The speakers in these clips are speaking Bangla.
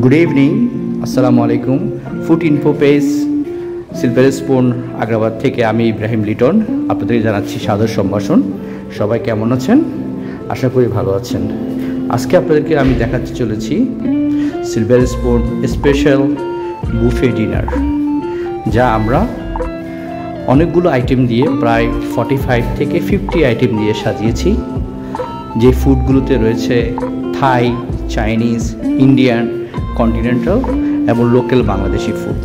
গুড ইভিনিং, আসসালামু আলাইকুম। Food info page silver spoon Agrabad থেকে আমি ইব্রাহিম লিটন আপনাদের জানাচ্ছি সাদর সম্ভাষণ। সবাই কেমন আছেন? আশা করি ভালো আছেন। আজকে আপনাদেরকে আমি দেখাতে চলেছি silver spoon special buffet dinner, যা আমরা অনেকগুলো আইটেম দিয়ে প্রায় 45 থেকে 50 আইটেম দিয়ে সাজিয়েছি। যে ফুডগুলোতে রয়েছে থাই, চাইনিজ, ইন্ডিয়ান, কন্টিনেন্টাল এবং লোকাল বাংলাদেশি ফুড।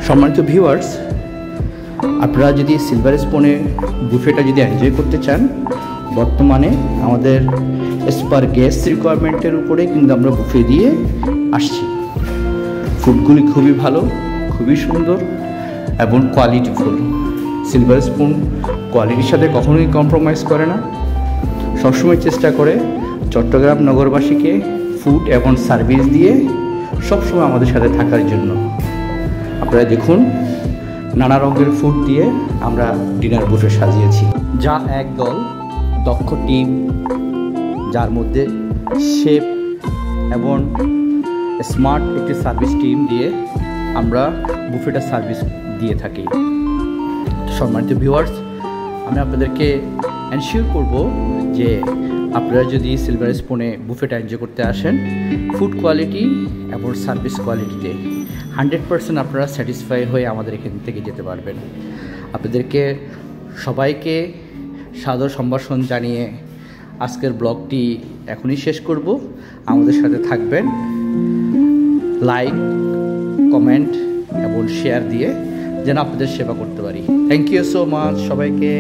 সম্মানিত ভিউয়ার্স, আপনারা যদি সিলভার স্পুনে বুফেটা যদি এনজয় করতে চান, বর্তমানে আমাদের এস পার গেস্ট রিকোয়ারমেন্টের উপরে কিন্তু আমরা বুফে দিয়ে আসছি। ফুডগুলি খুবই ভালো, খুবই সুন্দর এবং কোয়ালিটিফুল। সিলভার স্পুন কোয়ালিটির সাথে কখনোই কম্প্রোমাইজ করে না, সবসময় চেষ্টা করে চট্টগ্রাম নগরবাসীকে ফুড এবং সার্ভিস দিয়ে সবসময় আমাদের সাথে থাকার জন্য। আপনারা দেখুন, নানা রঙের ফুড দিয়ে আমরা ডিনার বুফে সাজিয়েছি, যা একদল দক্ষ টিম, যার মধ্যে শেফ এবং স্মার্ট একটি সার্ভিস টিম দিয়ে আমরা বুফেটা সার্ভিস দিয়ে থাকি। সম্মানিত ভিউয়ার্স, আমি আপনাদেরকে এনশিওর করব যে আপনারা যদি সিলভার স্পুনে বুফেটা এনজয় করতে আসেন, ফুড কোয়ালিটি এবং সার্ভিস কোয়ালিটিতে 100% আপনারা স্যাটিসফাই হয়ে আমাদের এখান থেকে যেতে পারবেন। আপনাদেরকে সবাইকে সাদর সম্ভাষণ জানিয়ে আজকের ব্লগটি এখনই শেষ করব। আমাদের সাথে থাকবেন, লাইক, কমেন্ট এবং শেয়ার দিয়ে যেন আপনাদের সেবা করতে পারি। থ্যাংক ইউ সো মাচ সবাইকে।